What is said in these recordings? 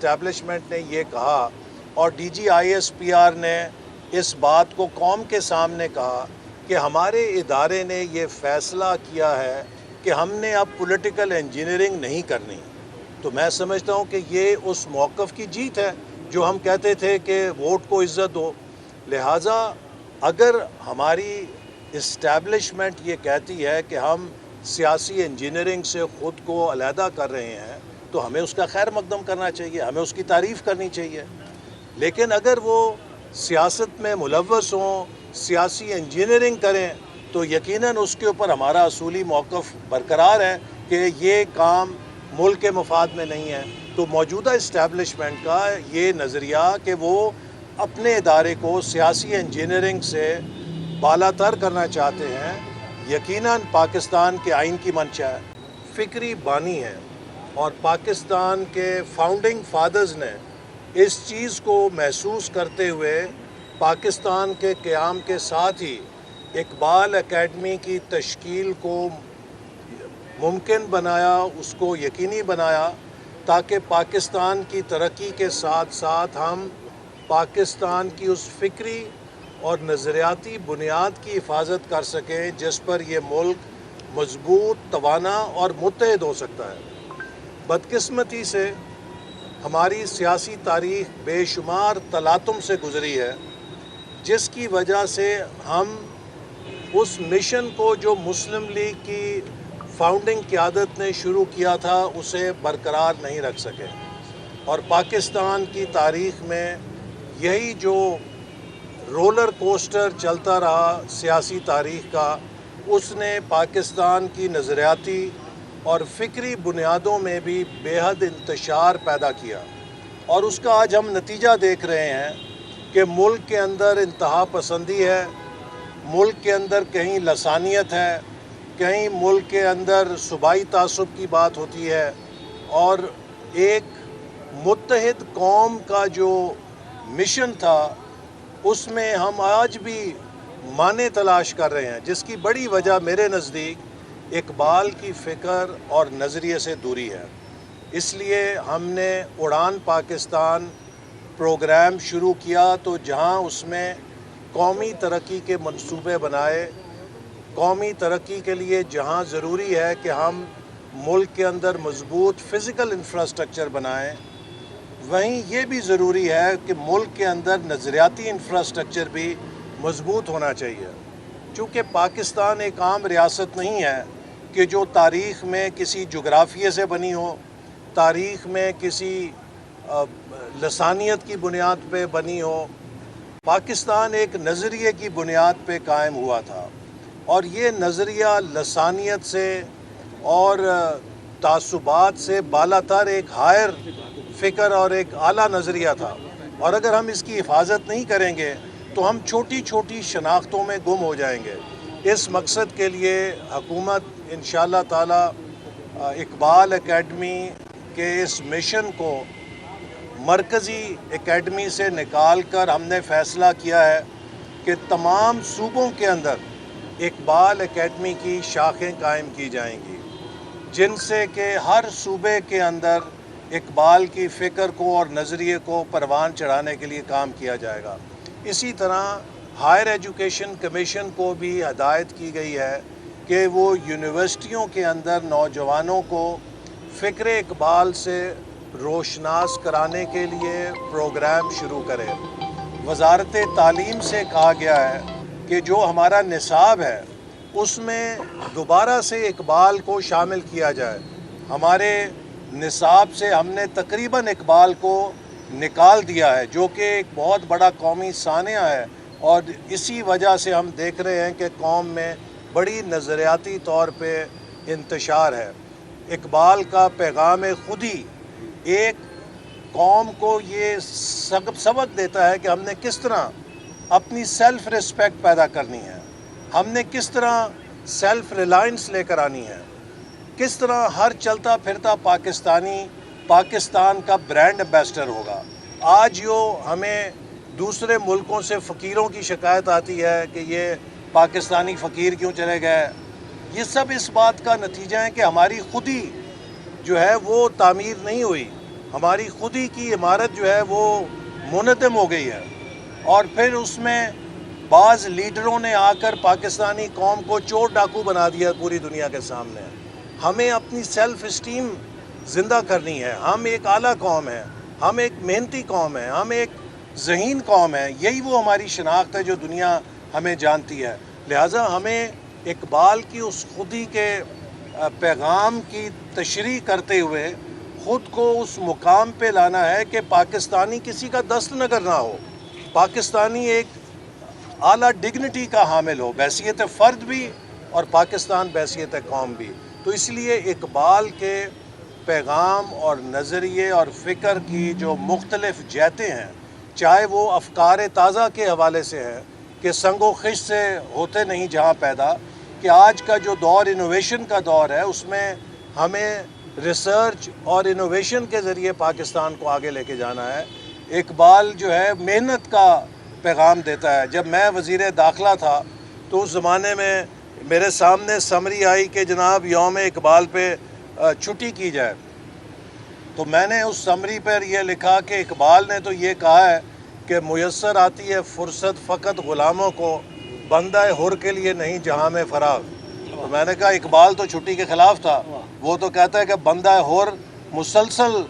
Establishment نے یہ کہا اور DGISPR نے اس بات کو قوم کے سامنے کہا کہ ہمارے ادارے نے یہ فیصلہ کیا ہے کہ ہم نے اب پولیٹیکل انجینئرنگ نہیں کرنی، تو میں سمجھتا ہوں کہ یہ اس موقف کی جیت ہے جو ہم کہتے تھے کہ ووٹ کو عزت دو۔ لہٰذا اگر ہماری اسٹیبلشمنٹ یہ کہتی ہے کہ ہم سیاسی انجینئرنگ سے خود کو علیحدہ کر رہے ہیں تو ہمیں اس کا خیر مقدم کرنا چاہیے، ہمیں اس کی تعریف کرنی چاہیے۔ لیکن اگر وہ سیاست میں ملوث ہوں، سیاسی انجینئرنگ کریں، تو یقیناً اس کے اوپر ہمارا اصولی موقف برقرار ہے کہ یہ کام ملک کے مفاد میں نہیں ہے۔ تو موجودہ اسٹیبلشمنٹ کا یہ نظریہ کہ وہ اپنے ادارے کو سیاسی انجینئرنگ سے بالا تر کرنا چاہتے ہیں، یقیناً پاکستان کے آئین کی منشا ہے، فکری بانی ہے، اور پاکستان کے فاؤنڈنگ فادرز نے اس چیز کو محسوس کرتے ہوئے پاکستان کے قیام کے ساتھ ہی اقبال اکیڈمی کی تشکیل کو ممکن بنایا، اس کو یقینی بنایا تاکہ پاکستان کی ترقی کے ساتھ ساتھ ہم پاکستان کی اس فکری اور نظریاتی بنیاد کی حفاظت کر سکیں جس پر یہ ملک مضبوط، توانا اور متحد ہو سکتا ہے۔ بدقسمتی سے ہماری سیاسی تاریخ بے شمار تلاطم سے گزری ہے، جس کی وجہ سے ہم اس مشن کو جو مسلم لیگ کی فاؤنڈنگ قیادت نے شروع کیا تھا اسے برقرار نہیں رکھ سکے، اور پاکستان کی تاریخ میں یہی جو رولر کوسٹر چلتا رہا سیاسی تاریخ کا، اس نے پاکستان کی نظریاتی اور فکری بنیادوں میں بھی بے حد انتشار پیدا کیا، اور اس کا آج ہم نتیجہ دیکھ رہے ہیں کہ ملک کے اندر انتہا پسندی ہے، ملک کے اندر کہیں لسانیت ہے، کہیں ملک کے اندر صوبائی تعصب کی بات ہوتی ہے، اور ایک متحد قوم کا جو مشن تھا اس میں ہم آج بھی معنی تلاش کر رہے ہیں، جس کی بڑی وجہ میرے نزدیک اقبال کی فکر اور نظریے سے دوری ہے۔ اس لیے ہم نے اڑان پاکستان پروگرام شروع کیا تو جہاں اس میں قومی ترقی کے منصوبے بنائے، قومی ترقی کے لیے جہاں ضروری ہے کہ ہم ملک کے اندر مضبوط فزیکل انفراسٹرکچر بنائیں، وہیں یہ بھی ضروری ہے کہ ملک کے اندر نظریاتی انفراسٹرکچر بھی مضبوط ہونا چاہیے، چونکہ پاکستان ایک عام ریاست نہیں ہے کہ جو تاریخ میں کسی جغرافیے سے بنی ہو، تاریخ میں کسی لسانیت کی بنیاد پہ بنی ہو۔ پاکستان ایک نظریے کی بنیاد پہ قائم ہوا تھا، اور یہ نظریہ لسانیت سے اور تعصبات سے بالا تر ایک ہائر فکر اور ایک اعلیٰ نظریہ تھا، اور اگر ہم اس کی حفاظت نہیں کریں گے تو ہم چھوٹی چھوٹی شناختوں میں گم ہو جائیں گے۔ اس مقصد کے لیے حکومت انشاءاللہ تعالی اقبال اکیڈمی کے اس مشن کو مرکزی اکیڈمی سے نکال کر ہم نے فیصلہ کیا ہے کہ تمام صوبوں کے اندر اقبال اکیڈمی کی شاخیں قائم کی جائیں گی، جن سے کہ ہر صوبے کے اندر اقبال کی فکر کو اور نظریے کو پروان چڑھانے کے لیے کام کیا جائے گا۔ اسی طرح ہائر ایجوکیشن کمیشن کو بھی ہدایت کی گئی ہے کہ وہ یونیورسٹیوں کے اندر نوجوانوں کو فکر اقبال سے روشناس کرانے کے لیے پروگرام شروع کرے۔ وزارت تعلیم سے کہا گیا ہے کہ جو ہمارا نصاب ہے اس میں دوبارہ سے اقبال کو شامل کیا جائے۔ ہمارے نصاب سے ہم نے تقریباً اقبال کو نکال دیا ہے، جو کہ ایک بہت بڑا قومی سانحہ ہے، اور اسی وجہ سے ہم دیکھ رہے ہیں کہ قوم میں بڑی نظریاتی طور پہ انتشار ہے۔ اقبال کا پیغام خودی ایک قوم کو یہ سبق دیتا ہے کہ ہم نے کس طرح اپنی سیلف ریسپیکٹ پیدا کرنی ہے، ہم نے کس طرح سیلف ریلائنس لے کر آنی ہے، کس طرح ہر چلتا پھرتا پاکستانی پاکستان کا برانڈ ایمبیسڈر ہوگا۔ آج جو ہمیں دوسرے ملکوں سے فقیروں کی شکایت آتی ہے کہ یہ پاکستانی فقیر کیوں چلے گئے، یہ سب اس بات کا نتیجہ ہے کہ ہماری خودی جو ہے وہ تعمیر نہیں ہوئی۔ ہماری خود ہی کی عمارت جو ہے وہ منہدم ہو گئی ہے، اور پھر اس میں بعض لیڈروں نے آ کر پاکستانی قوم کو چور ڈاکو بنا دیا پوری دنیا کے سامنے۔ ہمیں اپنی سیلف اسٹیم زندہ کرنی ہے، ہم ایک اعلیٰ قوم ہیں، ہم ایک محنتی قوم ہیں، ہم ایک ذہین قوم ہیں، یہی وہ ہماری شناخت ہے جو دنیا ہمیں جانتی ہے۔ لہٰذا ہمیں اقبال کی اس خودی کے پیغام کی تشریح کرتے ہوئے خود کو اس مقام پہ لانا ہے کہ پاکستانی کسی کا دست نگر نہ ہو، پاکستانی ایک اعلیٰ ڈگنیٹی کا حامل ہو، بحیثیت فرد بھی اور پاکستان بحیثیت قوم بھی۔ تو اس لیے اقبال کے پیغام اور نظریے اور فکر کی جو مختلف جہتیں ہیں، چاہے وہ افکار تازہ کے حوالے سے ہے کہ سنگ و خش سے ہوتے نہیں جہاں پیدا، کہ آج کا جو دور انوویشن کا دور ہے اس میں ہمیں ریسرچ اور انوویشن کے ذریعے پاکستان کو آگے لے کے جانا ہے۔ اقبال جو ہے محنت کا پیغام دیتا ہے۔ جب میں وزیر داخلہ تھا تو اس زمانے میں میرے سامنے سمری آئی کہ جناب یوم اقبال پہ چھٹی کی جائے، تو میں نے اس سمری پر یہ لکھا کہ اقبال نے تو یہ کہا ہے کہ میسر آتی ہے فرصت فقط غلاموں کو، بندہ حر کے لیے نہیں جہاں میں فراغ۔ تو میں نے کہا اقبال تو چھٹی کے خلاف تھا، وہ تو کہتا ہے کہ بندہ حر مسلسل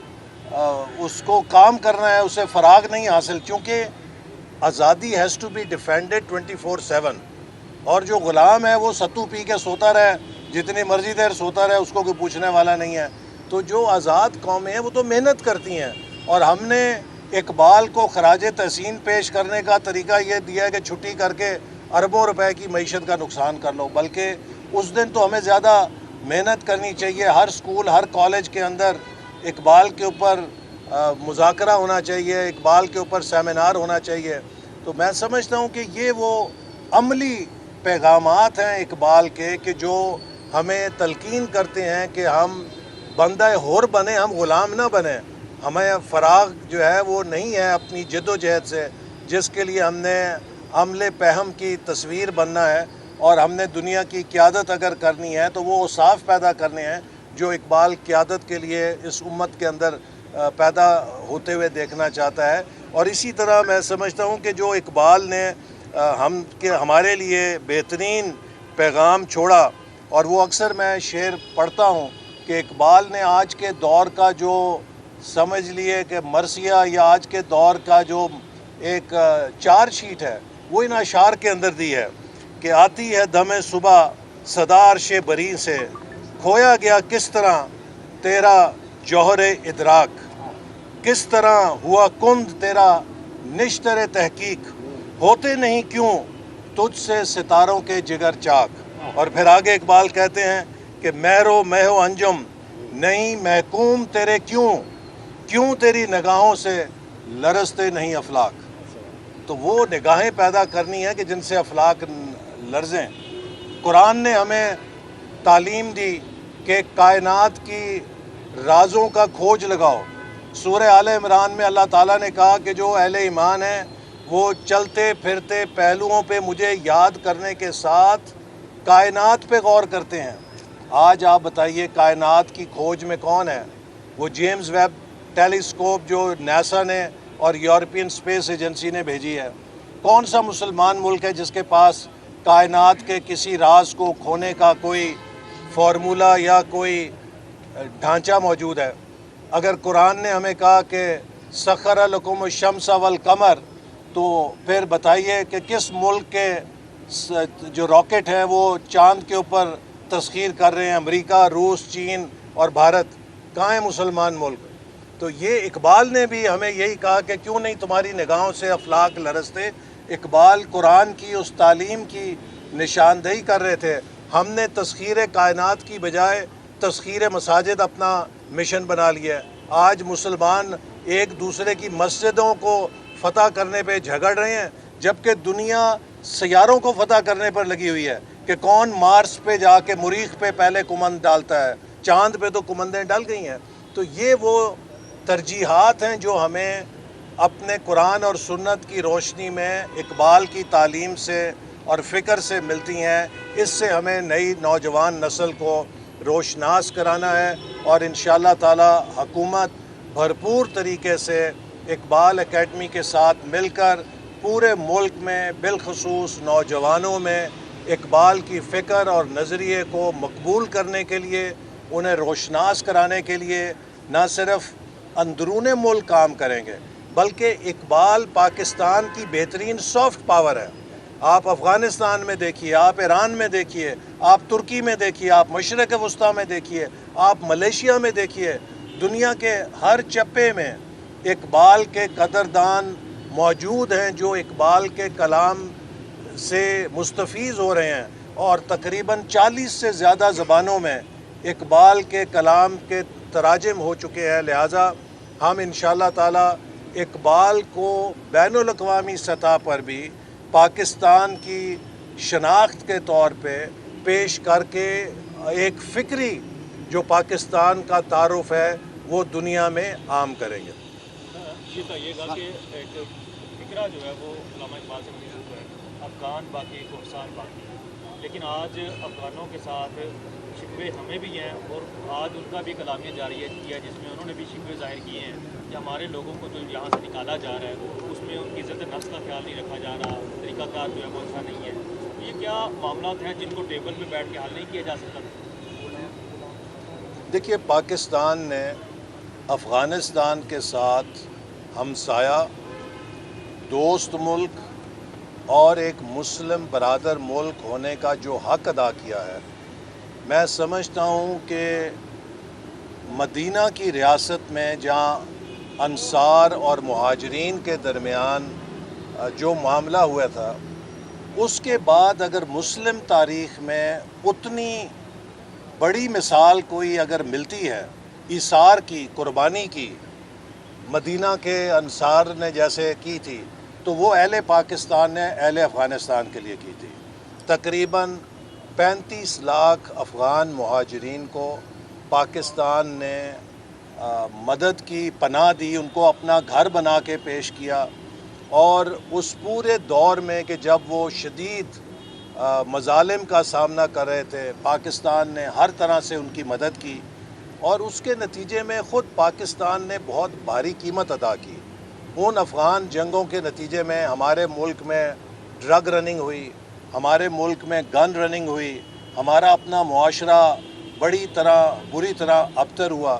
اس کو کام کرنا ہے، اسے فراغ نہیں حاصل، کیونکہ آزادی ہیز ٹو بی ڈیفینڈڈ 24/7، اور جو غلام ہے وہ ستو پی کے سوتا رہے، جتنی مرضی دیر سوتا رہے، اس کو کوئی پوچھنے والا نہیں ہے۔ تو جو آزاد قومیں ہیں وہ تو محنت کرتی ہیں، اور ہم نے اقبال کو خراج تحسین پیش کرنے کا طریقہ یہ دیا ہے کہ چھٹی کر کے اربوں روپے کی معیشت کا نقصان کر لو، بلکہ اس دن تو ہمیں زیادہ محنت کرنی چاہیے۔ ہر اسکول، ہر کالج کے اندر اقبال کے اوپر مذاکرہ ہونا چاہیے، اقبال کے اوپر سیمینار ہونا چاہیے۔ تو میں سمجھتا ہوں کہ یہ وہ عملی پیغامات ہیں اقبال کے کہ جو ہمیں تلقین کرتے ہیں کہ ہم بندہ حر بنیں، ہم غلام نہ بنیں۔ ہمیں فراغ جو ہے وہ نہیں ہے اپنی جد و جہد سے، جس کے لیے ہم نے عمل پہم کی تصویر بننا ہے، اور ہم نے دنیا کی قیادت اگر کرنی ہے تو وہ اوصاف پیدا کرنے ہیں جو اقبال قیادت کے لیے اس امت کے اندر پیدا ہوتے ہوئے دیکھنا چاہتا ہے۔ اور اسی طرح میں سمجھتا ہوں کہ جو اقبال نے ہمارے لیے بہترین پیغام چھوڑا، اور وہ اکثر میں شعر پڑھتا ہوں کہ اقبال نے آج کے دور کا جو سمجھ لیے کہ مرثیہ یا آج کے دور کا جو ایک چارج شیٹ ہے وہ ان اشعار کے اندر دی ہے کہ آتی ہے دم صبح صدا عرش بری سے، کھویا گیا کس طرح تیرا جوہر ادراک، کس طرح ہوا کند تیرا نشتر تحقیق، ہوتے نہیں کیوں تجھ سے ستاروں کے جگر چاک۔ اور پھر آگے اقبال کہتے ہیں کہ مہرو مہو انجم نہیں محکوم تیرے کیوں تیری نگاہوں سے لرزتے نہیں افلاک۔ تو وہ نگاہیں پیدا کرنی ہے کہ جن سے افلاک لرزیں۔ قرآن نے ہمیں تعلیم دی کہ کائنات کی رازوں کا کھوج لگاؤ۔ سورہ آل عمران میں اللہ تعالیٰ نے کہا کہ جو اہل ایمان ہیں وہ چلتے پھرتے پہلوؤں پہ مجھے یاد کرنے کے ساتھ کائنات پہ غور کرتے ہیں۔ آج آپ بتائیے کائنات کی کھوج میں کون ہے؟ وہ جیمز ویب ٹیلیسکوپ جو ناسا نے اور یورپین اسپیس ایجنسی نے بھیجی ہے۔ کون سا مسلمان ملک ہے جس کے پاس کائنات کے کسی راز کو کھونے کا کوئی فارمولہ یا کوئی ڈھانچہ موجود ہے؟ اگر قرآن نے ہمیں کہا کہ سخر لکم الشمس والقمر، تو پھر بتائیے کہ کس ملک کے جو راکٹ ہیں وہ چاند کے اوپر تسخیر کر رہے ہیں؟ امریکہ، روس، چین اور بھارت۔ کہاں ہیں مسلمان ملک؟ تو یہ اقبال نے بھی ہمیں یہی کہا کہ کیوں نہیں تمہاری نگاہوں سے افلاک لرزتے۔ اقبال قرآن کی اس تعلیم کی نشاندہی کر رہے تھے۔ ہم نے تسخیر کائنات کی بجائے تسخیر مساجد اپنا مشن بنا لیا ہے۔ آج مسلمان ایک دوسرے کی مسجدوں کو فتح کرنے پہ جھگڑ رہے ہیں، جبکہ دنیا سیاروں کو فتح کرنے پر لگی ہوئی ہے کہ کون مارس پہ جا کے مریخ پہ پہلے کمند ڈالتا ہے۔ چاند پہ تو کمندیں ڈل گئی ہیں۔ تو یہ وہ ترجیحات ہیں جو ہمیں اپنے قرآن اور سنت کی روشنی میں اقبال کی تعلیم سے اور فکر سے ملتی ہیں۔ اس سے ہمیں نئی نوجوان نسل کو روشناس کرانا ہے، اور انشاءاللہ تعالی حکومت بھرپور طریقے سے اقبال اکیڈمی کے ساتھ مل کر پورے ملک میں بالخصوص نوجوانوں میں اقبال کی فکر اور نظریے کو مقبول کرنے کے لیے، انہیں روشناس کرانے کے لیے نہ صرف اندرون ملک کام کریں گے بلکہ اقبال پاکستان کی بہترین سافٹ پاور ہے۔ آپ افغانستان میں دیکھیے، آپ ایران میں دیکھیے، آپ ترکی میں دیکھیے، آپ مشرق وسطیٰ میں دیکھیے، آپ ملیشیا میں دیکھیے، دنیا کے ہر چپے میں اقبال کے قدردان موجود ہیں جو اقبال کے کلام سے مستفیض ہو رہے ہیں، اور تقریباً 40 سے زیادہ زبانوں میں اقبال کے کلام کے تراجم ہو چکے ہیں۔ لہٰذا ہم انشاءاللہ تعالی اقبال کو بین الاقوامی سطح پر بھی پاکستان کی شناخت کے طور پہ پیش کر کے ایک فکری جو پاکستان کا تعارف ہے وہ دنیا میں عام کریں گے۔ یہ کہیے گا کہ ایک فکرہ جو ہے وہ علامہ اقبال سے منسوب ہے، افغان باقی کوہستان باقی، لیکن آج افغانوں کے ساتھ شکوے ہمیں بھی ہیں، اور آج ان کا بھی کلامیہ جاری کیا جس میں انہوں نے بھی شکوے ظاہر کیے ہیں کہ ہمارے لوگوں کو جو یہاں سے نکالا جا رہا ہے اس میں ان کی عزت نفس کا خیال نہیں رکھا جا رہا، طریقہ کار جو ہے وہ اچھا نہیں ہے۔ یہ کیا معاملات ہیں جن کو ٹیبل پہ بیٹھ کے حل نہیں کیا جا سکتا؟ دیکھیے، پاکستان نے افغانستان کے ساتھ ہمسایہ، دوست ملک اور ایک مسلم برادر ملک ہونے کا جو حق ادا کیا ہے، میں سمجھتا ہوں کہ مدینہ کی ریاست میں جہاں انصار اور مہاجرین کے درمیان جو معاملہ ہوا تھا، اس کے بعد اگر مسلم تاریخ میں اتنی بڑی مثال کوئی اگر ملتی ہے ایثار کی، قربانی کی، مدینہ کے انصار نے جیسے کی تھی، تو وہ اہل پاکستان نے اہل افغانستان کے لیے کی تھی۔ تقریباً 35 لاکھ افغان مہاجرین کو پاکستان نے مدد کی، پناہ دی، ان کو اپنا گھر بنا کے پیش کیا، اور اس پورے دور میں کہ جب وہ شدید مظالم کا سامنا کر رہے تھے، پاکستان نے ہر طرح سے ان کی مدد کی، اور اس کے نتیجے میں خود پاکستان نے بہت بھاری قیمت ادا کی۔ ان افغان جنگوں کے نتیجے میں ہمارے ملک میں ڈرگ رننگ ہوئی، ہمارے ملک میں گن رننگ ہوئی، ہمارا اپنا معاشرہ بری طرح ابتر ہوا۔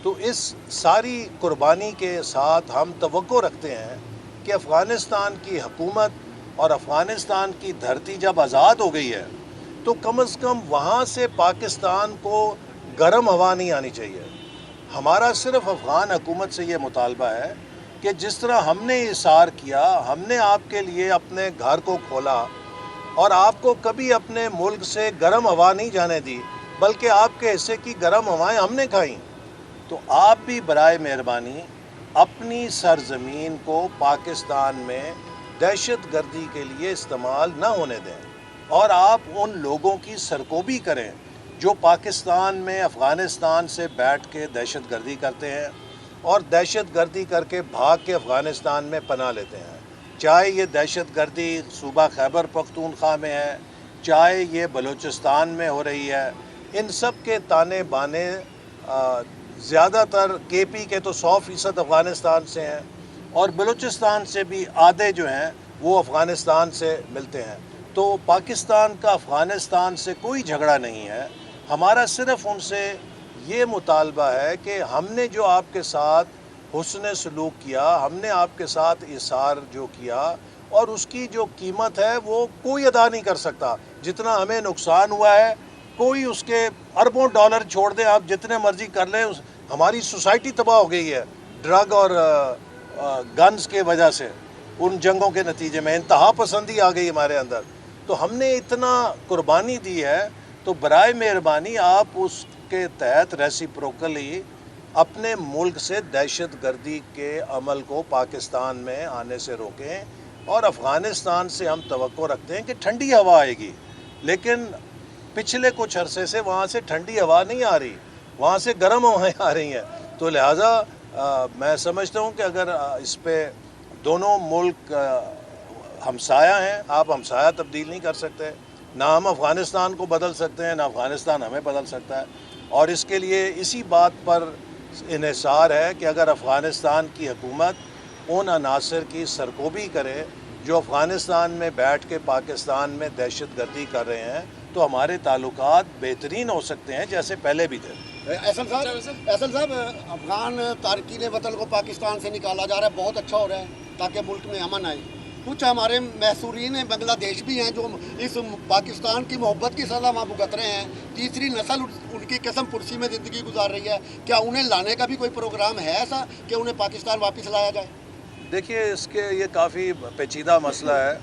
تو اس ساری قربانی کے ساتھ ہم توقع رکھتے ہیں کہ افغانستان کی حکومت اور افغانستان کی دھرتی جب آزاد ہو گئی ہے تو کم از کم وہاں سے پاکستان کو گرم ہوا نہیں آنی چاہیے۔ ہمارا صرف افغان حکومت سے یہ مطالبہ ہے کہ جس طرح ہم نے اظہار کیا، ہم نے آپ کے لیے اپنے گھر کو کھولا اور آپ کو کبھی اپنے ملک سے گرم ہوا نہیں جانے دی، بلکہ آپ کے حصے کی گرم ہوائیں ہم نے کھائیں، تو آپ بھی برائے مہربانی اپنی سرزمین کو پاکستان میں دہشت گردی کے لیے استعمال نہ ہونے دیں، اور آپ ان لوگوں کی سرکوبی کریں جو پاکستان میں افغانستان سے بیٹھ کے دہشت گردی کرتے ہیں اور دہشت گردی کر کے بھاگ کے افغانستان میں پناہ لیتے ہیں، چاہے یہ دہشت گردی صوبہ خیبر پختونخوا میں ہے، چاہے یہ بلوچستان میں ہو رہی ہے۔ ان سب کے تانے بانے زیادہ تر کے پی کے تو 100% افغانستان سے ہیں، اور بلوچستان سے بھی آدھے جو ہیں وہ افغانستان سے ملتے ہیں۔ تو پاکستان کا افغانستان سے کوئی جھگڑا نہیں ہے، ہمارا صرف ان سے یہ مطالبہ ہے کہ ہم نے جو آپ کے ساتھ حسن سلوک کیا، ہم نے آپ کے ساتھ اظہار جو کیا، اور اس کی جو قیمت ہے وہ کوئی ادا نہیں کر سکتا۔ جتنا ہمیں نقصان ہوا ہے، کوئی اس کے اربوں ڈالر چھوڑ دیں، آپ جتنے مرضی کر لیں، ہماری سوسائٹی تباہ ہو گئی ہے ڈرگ اور گنز کے وجہ سے، ان جنگوں کے نتیجے میں انتہا پسندی آ گئی ہمارے اندر۔ تو ہم نے اتنا قربانی دی ہے، تو برائے مہربانی آپ اس کے تحت ریسیپروکلی اپنے ملک سے دہشت گردی کے عمل کو پاکستان میں آنے سے روکیں، اور افغانستان سے ہم توقع رکھتے ہیں کہ ٹھنڈی ہوا آئے گی، لیکن پچھلے کچھ عرصے سے وہاں سے ٹھنڈی ہوا نہیں آ رہی، وہاں سے گرم ہوائیں آ رہی ہیں۔ تو لہٰذا میں سمجھتا ہوں کہ اگر اس پہ دونوں ملک ہمسایہ ہیں، آپ ہمسایہ تبدیل نہیں کر سکتے، نہ ہم افغانستان کو بدل سکتے ہیں، نہ افغانستان ہمیں بدل سکتا ہے، اور اس کے لیے اسی بات پر انحصار ہے کہ اگر افغانستان کی حکومت ان عناصر کی سرکوبی کرے جو افغانستان میں بیٹھ کے پاکستان میں دہشت گردی کر رہے ہیں تو ہمارے تعلقات بہترین ہو سکتے ہیں جیسے پہلے بھی تھے۔ احسن صاحب، افغان تارکین وطن کو پاکستان سے نکالا جا رہا ہے، بہت اچھا ہو رہا ہے تاکہ ملک میں امن آئے۔ کچھ ہمارے محصورین بنگلہ دیش بھی ہیں جو اس پاکستان کی محبت کی سزا وہاں بھگت رہے ہیں، تیسری نسل ان کی قسم پرسی میں زندگی گزار رہی ہے، کیا انہیں لانے کا بھی کوئی پروگرام ہے ایسا کہ انہیں پاکستان واپس لایا جائے؟ دیکھیے، اس کے یہ کافی پیچیدہ مسئلہ ہے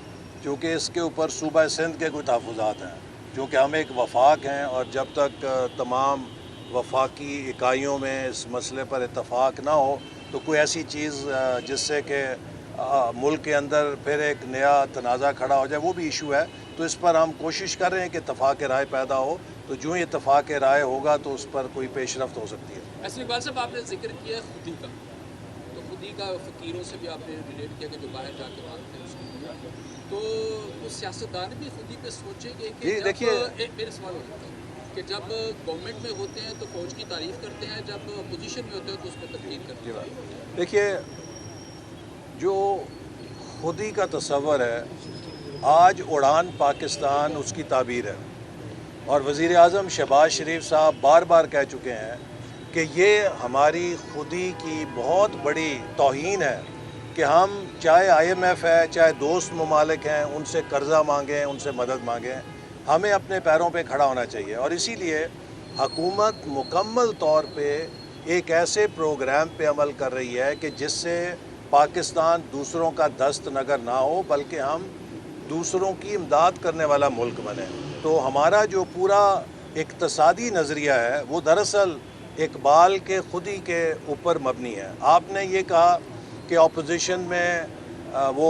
کیونکہ اس کے اوپر صوبہ سندھ کے کوئی تحفظات ہیں، چونکہ ہم ایک وفاق ہیں اور جب تک تمام وفاقی اکائیوں میں اس مسئلے پر اتفاق نہ ہو تو کوئی ایسی چیز جس سے کہ ملک کے اندر پھر ایک نیا تنازع کھڑا ہو جائے وہ بھی ایشو ہے، تو اس پر ہم کوشش کر رہے ہیں کہ اتفاق رائے پیدا ہو، تو جو ہی اتفاق رائے ہوگا تو اس پر کوئی پیش رفت ہو سکتی ہے۔ ایسے اقبال صاحب، آپ نے ذکر کیا خودی کا، تو خودی کا فقیروں سے بھی آپ نے ریلیٹ کیا کہ جو باہر جا کے مانگتے ہیں اس کو، تو وہ سیاستدان بھی خودی پہ سوچیں گے کہ میرے سوال ہوتا ہے کہ جب گورنمنٹ میں ہوتے ہیں تو فوج کی تعریف کرتے ہیں، جب اپوزیشن میں ہوتے ہیں تو اس پہ تنقید کرتے ہیں۔ دیکھیے، جو خودی کا تصور ہے، آج اڑان پاکستان اس کی تعبیر ہے، اور وزیر اعظم شہباز شریف صاحب بار بار کہہ چکے ہیں کہ یہ ہماری خودی کی بہت بڑی توہین ہے کہ ہم چاہے IMF ہے، چاہے دوست ممالک ہیں، ان سے قرضہ مانگیں، ان سے مدد مانگیں، ہمیں اپنے پیروں پہ کھڑا ہونا چاہیے۔ اور اسی لیے حکومت مکمل طور پہ ایک ایسے پروگرام پہ عمل کر رہی ہے کہ جس سے پاکستان دوسروں کا دست نگر نہ ہو بلکہ ہم دوسروں کی امداد کرنے والا ملک بنے۔ تو ہمارا جو پورا اقتصادی نظریہ ہے وہ دراصل اقبال کے خودی کے اوپر مبنی ہے۔ آپ نے یہ کہا کہ اپوزیشن میں وہ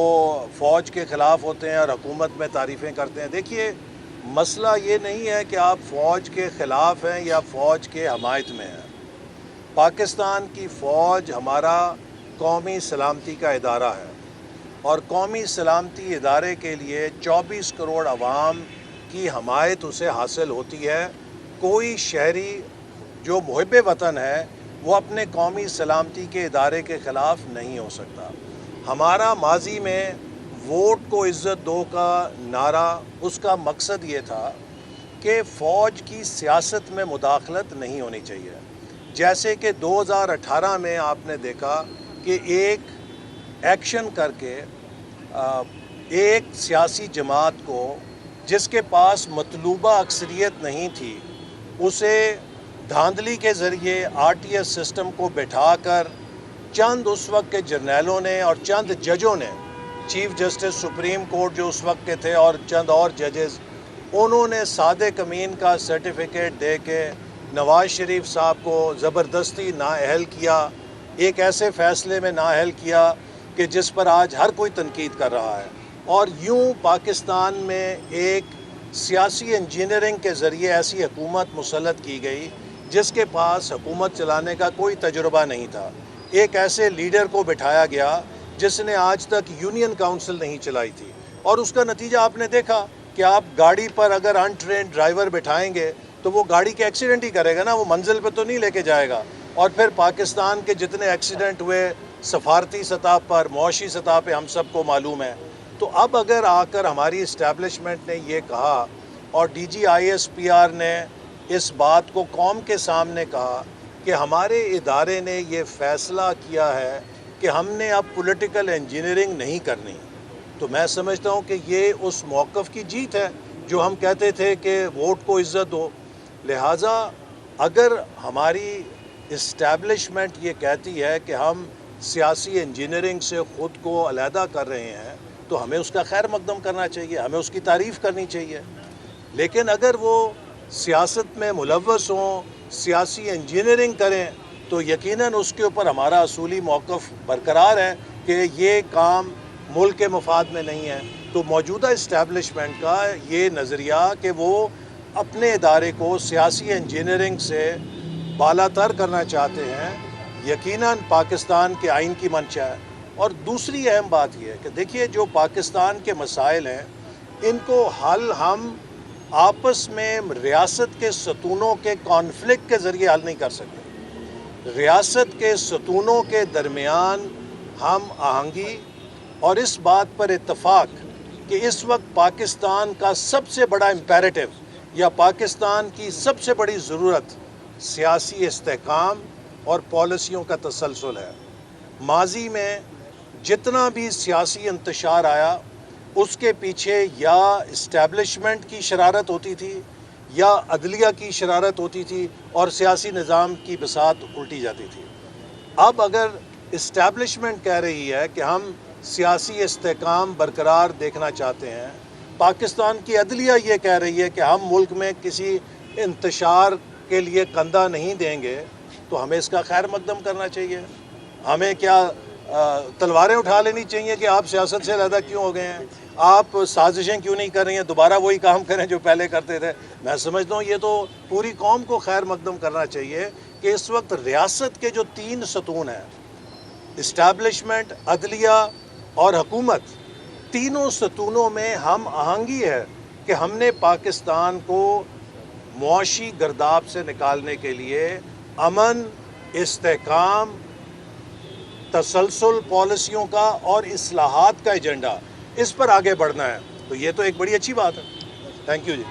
فوج کے خلاف ہوتے ہیں اور حکومت میں تعریفیں کرتے ہیں۔ دیکھیے، مسئلہ یہ نہیں ہے کہ آپ فوج کے خلاف ہیں یا فوج کے حمایت میں ہیں۔ پاکستان کی فوج ہمارا قومی سلامتی کا ادارہ ہے، اور قومی سلامتی ادارے کے لیے 24 کروڑ عوام کی حمایت اسے حاصل ہوتی ہے۔ کوئی شہری جو محب وطن ہے وہ اپنے قومی سلامتی کے ادارے کے خلاف نہیں ہو سکتا۔ ہمارا ماضی میں ووٹ کو عزت دو کا نعرہ، اس کا مقصد یہ تھا کہ فوج کی سیاست میں مداخلت نہیں ہونی چاہیے۔ جیسے کہ 2018 میں آپ نے دیکھا کہ ایک ایکشن کر کے ایک سیاسی جماعت کو جس کے پاس مطلوبہ اکثریت نہیں تھی، اسے دھاندلی کے ذریعے RTS سسٹم کو بٹھا کر چند اس وقت کے جرنیلوں نے اور چند ججوں نے، چیف جسٹس سپریم کورٹ جو اس وقت کے تھے اور چند اور ججز، انہوں نے صادق امین کا سرٹیفکیٹ دے کے نواز شریف صاحب کو زبردستی نااہل کیا، ایک ایسے فیصلے میں نااہل کیا کہ جس پر آج ہر کوئی تنقید کر رہا ہے۔ اور یوں پاکستان میں ایک سیاسی انجینئرنگ کے ذریعے ایسی حکومت مسلط کی گئی جس کے پاس حکومت چلانے کا کوئی تجربہ نہیں تھا۔ ایک ایسے لیڈر کو بٹھایا گیا جس نے آج تک یونین کاؤنسل نہیں چلائی تھی، اور اس کا نتیجہ آپ نے دیکھا کہ آپ گاڑی پر اگر انٹرینڈ ڈرائیور بٹھائیں گے تو وہ گاڑی کے ایکسیڈنٹ ہی کرے گا نا، وہ منزل پہ تو نہیں لے کے جائے گا۔ اور پھر پاکستان کے جتنے ایکسیڈنٹ ہوئے سفارتی سطح پر، معاشی سطح پہ، ہم سب کو معلوم ہے۔ تو اب اگر آ کر ہماری اسٹیبلشمنٹ نے یہ کہا اور DG ISPR نے اس بات کو قوم کے سامنے کہا کہ ہمارے ادارے نے یہ فیصلہ کیا ہے کہ ہم نے اب پولیٹیکل انجینئرنگ نہیں کرنی، تو میں سمجھتا ہوں کہ یہ اس موقف کی جیت ہے جو ہم کہتے تھے کہ ووٹ کو عزت دو۔ لہٰذا اگر ہماری اسٹیبلشمنٹ یہ کہتی ہے کہ ہم سیاسی انجینئرنگ سے خود کو علیحدہ کر رہے ہیں تو ہمیں اس کا خیر مقدم کرنا چاہیے، ہمیں اس کی تعریف کرنی چاہیے۔ لیکن اگر وہ سیاست میں ملوث ہوں، سیاسی انجینئرنگ کریں، تو یقیناً اس کے اوپر ہمارا اصولی موقف برقرار ہے کہ یہ کام ملک کے مفاد میں نہیں ہے۔ تو موجودہ اسٹیبلشمنٹ کا یہ نظریہ کہ وہ اپنے ادارے کو سیاسی انجینئرنگ سے بالا تر کرنا چاہتے ہیں، یقیناً پاکستان کے آئین کی منشا ہے۔ اور دوسری اہم بات یہ ہے کہ دیکھیے، جو پاکستان کے مسائل ہیں ان کو حل ہم آپس میں ریاست کے ستونوں کے کانفلکٹ کے ذریعے حل نہیں کر سکتے۔ ریاست کے ستونوں کے درمیان ہم آہنگی اور اس بات پر اتفاق کہ اس وقت پاکستان کا سب سے بڑا امپیریٹو یا پاکستان کی سب سے بڑی ضرورت سیاسی استحکام اور پالیسیوں کا تسلسل ہے۔ ماضی میں جتنا بھی سیاسی انتشار آیا اس کے پیچھے یا اسٹیبلشمنٹ کی شرارت ہوتی تھی یا عدلیہ کی شرارت ہوتی تھی اور سیاسی نظام کی بساط الٹی جاتی تھی۔ اب اگر اسٹیبلشمنٹ کہہ رہی ہے کہ ہم سیاسی استحکام برقرار دیکھنا چاہتے ہیں، پاکستان کی عدلیہ یہ کہہ رہی ہے کہ ہم ملک میں کسی انتشار کے لیے کندھا نہیں دیں گے، تو ہمیں اس کا خیر مقدم کرنا چاہیے۔ ہمیں کیا تلواریں اٹھا لینی چاہیے کہ آپ سیاست سے علیحدہ کیوں ہو گئے ہیں، آپ سازشیں کیوں نہیں کر رہی ہیں، دوبارہ وہی کام کریں جو پہلے کرتے تھے؟ میں سمجھتا ہوں یہ تو پوری قوم کو خیر مقدم کرنا چاہیے کہ اس وقت ریاست کے جو 3 ستون ہیں، اسٹیبلشمنٹ، عدلیہ اور حکومت، تینوں ستونوں میں ہم آہنگی ہے کہ ہم نے پاکستان کو معاشی گرداب سے نکالنے کے لیے امن، استحکام، تسلسل پالیسیوں کا اور اصلاحات کا ایجنڈا، اس پر آگے بڑھنا ہے۔ تو یہ تو ایک بڑی اچھی بات ہے۔ Thank you G.